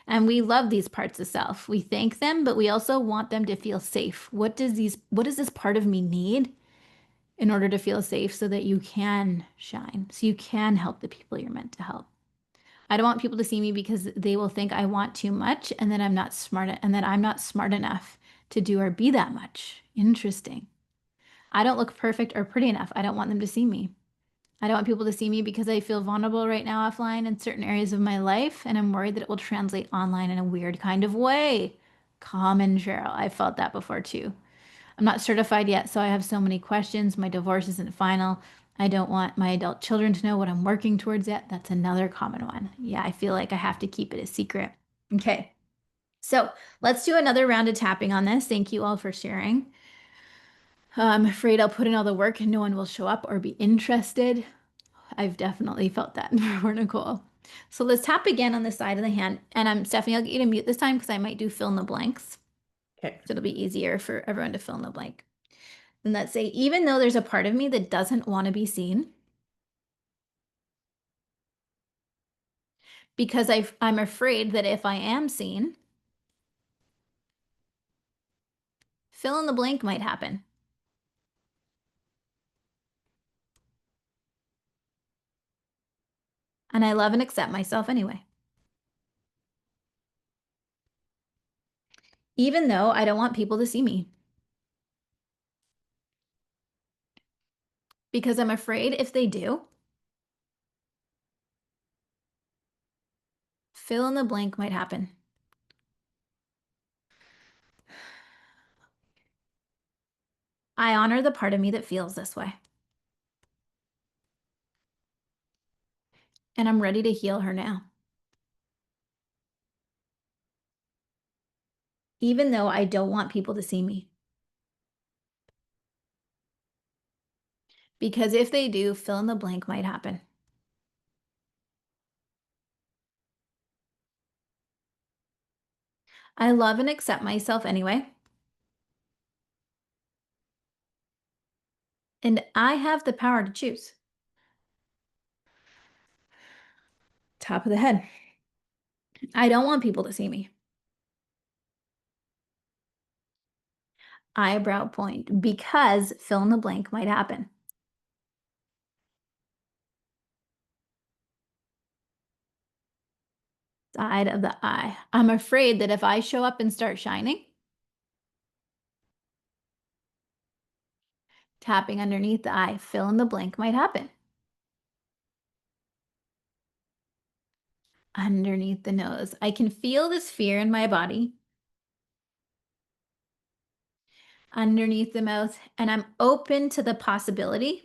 And we love these parts of self. We thank them, but we also want them to feel safe. What does this part of me need in order to feel safe so that you can shine, so you can help the people you're meant to help? I don't want people to see me because they will think I want too much and that I'm not smart enough to do or be that much. Interesting. I don't look perfect or pretty enough. I don't want them to see me. I don't want people to see me because I feel vulnerable right now offline in certain areas of my life, and I'm worried that it will translate online in a weird kind of way. Common, Cheryl. I felt that before too. I'm not certified yet, so I have so many questions. My divorce isn't final. I don't want my adult children to know what I'm working towards yet. That's another common one. Yeah, I feel like I have to keep it a secret. Okay, so let's do another round of tapping on this. Thank you all for sharing. I'm afraid I'll put in all the work and no one will show up or be interested. I've definitely felt that for Nicole. So let's tap again on the side of the hand. And I'm Stephanie, I'll get you to mute this time because I might do fill in the blanks. Okay. So it'll be easier for everyone to fill in the blank. And let's say, even though there's a part of me that doesn't want to be seen, because I'm afraid that if I am seen, fill in the blank might happen. And I love and accept myself anyway. Even though I don't want people to see me. Because I'm afraid if they do, fill in the blank might happen. I honor the part of me that feels this way. And I'm ready to heal her now. Even though I don't want people to see me. Because if they do, fill in the blank might happen. I love and accept myself anyway. And I have the power to choose. Top of the head. I don't want people to see me. Eyebrow point, because fill in the blank might happen. Side of the eye. I'm afraid that if I show up and start shining, tapping underneath the eye, fill in the blank might happen. Underneath the nose. I can feel this fear in my body. Underneath the mouth, and I'm open to the possibility,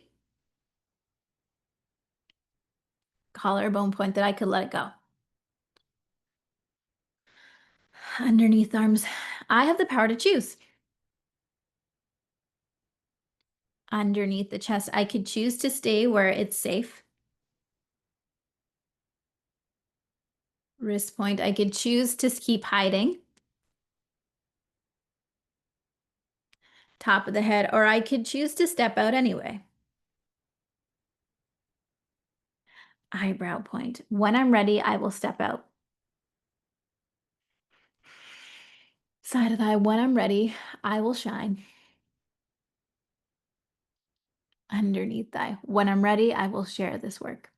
collarbone point, that I could let it go. Underneath arms, I have the power to choose. Underneath the chest, I could choose to stay where it's safe. Wrist point, I could choose to keep hiding. Top of the head, or I could choose to step out anyway. Eyebrow point, when I'm ready, I will step out. Side of the eye, when I'm ready, I will shine. Underneath the eye, when I'm ready, I will share this work.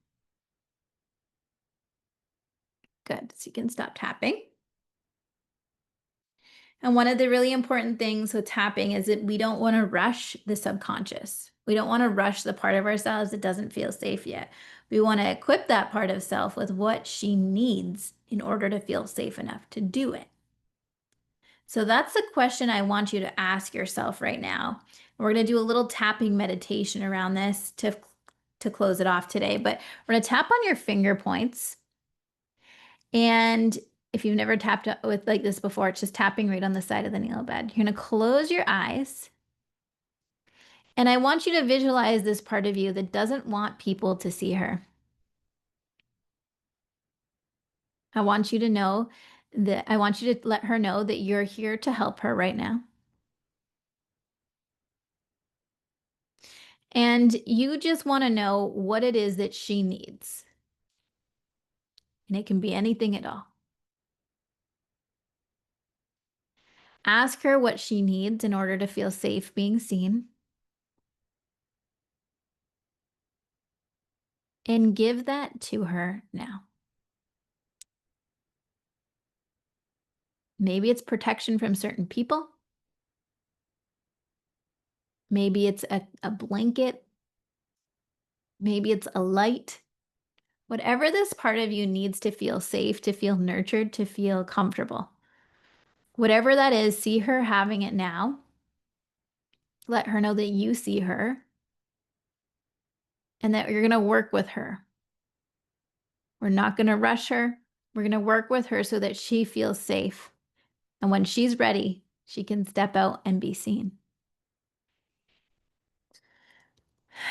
Good, so you can stop tapping. And one of the really important things with tapping is that we don't want to rush the subconscious. We don't want to rush the part of ourselves that doesn't feel safe yet. We want to equip that part of self with what she needs in order to feel safe enough to do it. So that's the question I want you to ask yourself right now. We're going to do a little tapping meditation around this to close it off today, but we're going to tap on your finger points. And if you've never tapped with like this before, it's just tapping right on the side of the nail bed. You're going to close your eyes And I want you to visualize this part of you that doesn't want people to see her. I want you to know I want you to let her know that you're here to help her right now. And you just want to know what it is that she needs. And it can be anything at all. Ask her what she needs in order to feel safe being seen. And give that to her now. Maybe it's protection from certain people. Maybe it's a blanket. Maybe it's a light. Whatever this part of you needs to feel safe, to feel nurtured, to feel comfortable. Whatever that is, see her having it now. Let her know that you see her and that you're going to work with her. We're not going to rush her. We're going to work with her so that she feels safe. And when she's ready, she can step out and be seen.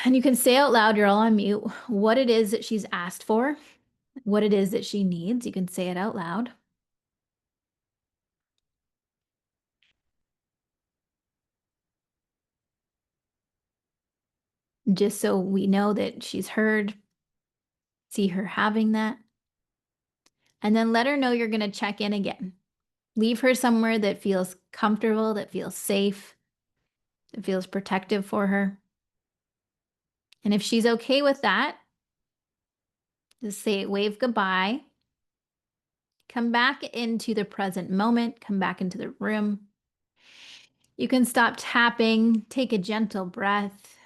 And you can say out loud, you're all on mute, what it is that she's asked for, what it is that she needs. You can say it out loud. Just so we know that she's heard, see her having that. And then let her know you're going to check in again. Leave her somewhere that feels comfortable, that feels safe, that feels protective for her. And if she's okay with that, just say, wave goodbye. Come back into the present moment, come back into the room. You can stop tapping, take a gentle breath.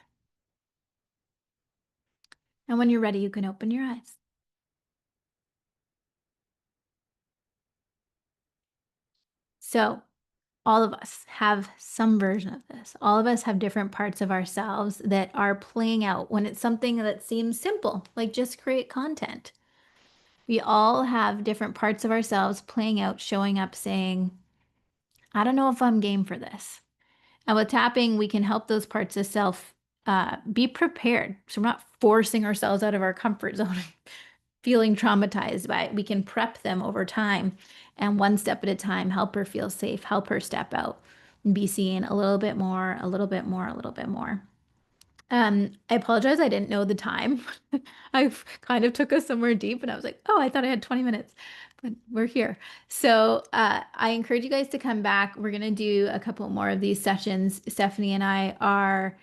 And when you're ready, you can open your eyes. So, all of us have some version of this. All of us have different parts of ourselves that are playing out when it's something that seems simple, like just create content. We all have different parts of ourselves playing out, showing up, saying, I don't know if I'm game for this. And with tapping, we can help those parts of self be prepared. So we're not forcing ourselves out of our comfort zone, feeling traumatized by it. We can prep them over time and one step at a time, help her feel safe, help her step out and be seen a little bit more, a little bit more, a little bit more. I apologize. I didn't know the time. I kind of took us somewhere deep and I was like, oh, I thought I had 20 minutes, but we're here. So I encourage you guys to come back. We're going to do a couple more of these sessions. Stephanie and I are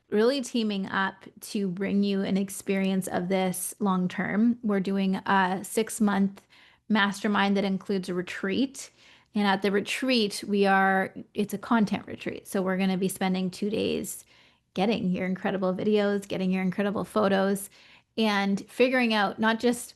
really teaming up to bring you an experience of this long term. We're doing a 6-month mastermind that includes a retreat. And at the retreat, it's a content retreat. So we're going to be spending 2 days getting your incredible videos, getting your incredible photos, and figuring out not just,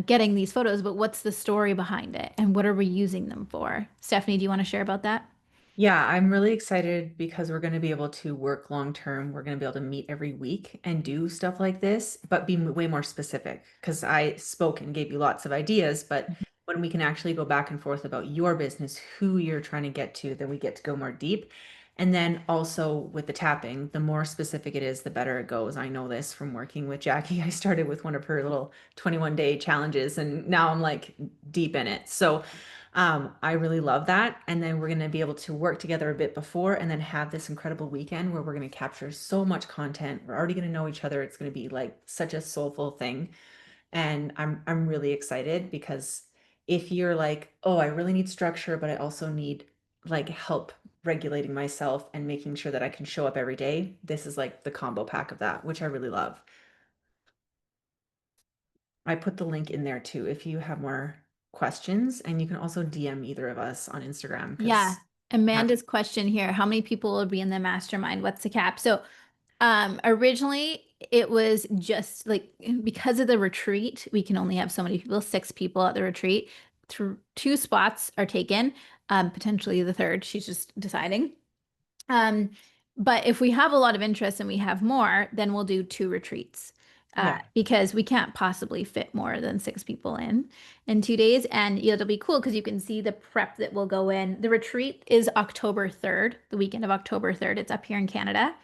getting these photos, but what's the story behind it and what are we using them for? Stephanie, do you want to share about that? Yeah, I'm really excited because we're going to be able to work long term. We're going to be able to meet every week and do stuff like this, but be way more specific. Because I spoke and gave you lots of ideas, but when we can actually go back and forth about your business, who you're trying to get to, then we get to go more deep. And then also with the tapping, the more specific it is, the better it goes. I know this from working with Jackie. I started with one of her little 21-day challenges, and now I'm like deep in it. So I really love that. And then we're going to be able to work together a bit before and then have this incredible weekend where we're going to capture so much content. We're already going to know each other. It's going to be like such a soulful thing. And I'm really excited because if you're like, oh, I really need structure, but I also need like help regulating myself and making sure that I can show up every day, this is like the combo pack of that, which I really love. I put the link in there too if you have more questions, and you can also DM either of us on Instagram Yeah. because Amanda's question here, how many people will be in the mastermind? What's the cap? So, originally it was just like because of the retreat, we can only have so many people, 6 people at the retreat. Through 2 spots are taken, potentially the third. She's just deciding. Um, but if we have a lot of interest and we have more, then we'll do 2 retreats. yeah. Because we can't possibly fit more than 6 people in 2 days. And it'll be cool because you can see the prep that will go in. The retreat is October 3rd, the weekend of October 3rd. It's up here in Canada.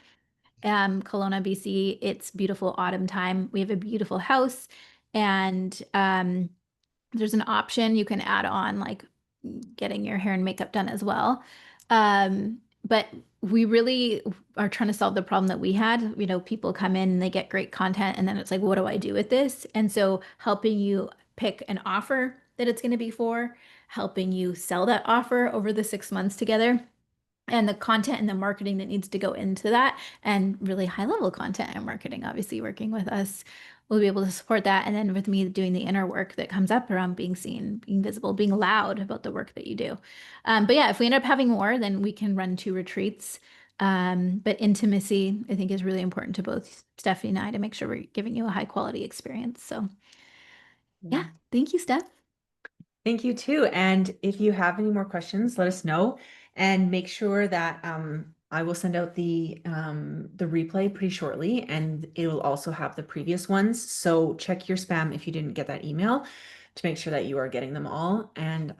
Kelowna, BC. It's beautiful autumn time. We have a beautiful house, and there's an option you can add on like getting your hair and makeup done as well. But we really are trying to solve the problem that we had. You know, people come in and they get great content, and then it's like, what do I do with this? And so helping you pick an offer that it's going to be for, helping you sell that offer over the 6 months together, and the content and the marketing that needs to go into that, and really high level content and marketing, obviously working with us will be able to support that. And then with me doing the inner work that comes up around being seen, being visible, being loud about the work that you do. But yeah, if we end up having more, then we can run 2 retreats. But intimacy, I think, is really important to both Stephanie and I to make sure we're giving you a high quality experience. So yeah, thank you, Steph. Thank you too. And if you have any more questions, let us know and make sure that I will send out the replay pretty shortly, and it will also have the previous ones. So check your spam if you didn't get that email to make sure that you are getting them all. And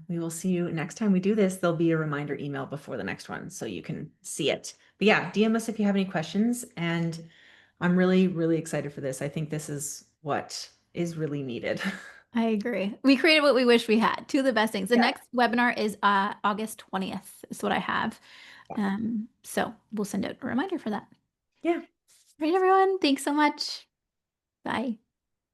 we will see you next time we do this. There'll be a reminder email before the next one so you can see it. But yeah, DM us if you have any questions. And I'm really, really excited for this. I think this is what is really needed. I agree. We created what we wish we had. Two of the best things. The Yeah. next webinar is August 20th is what I have. So we'll send out a reminder for that. Yeah. All right, everyone. Thanks so much. Bye.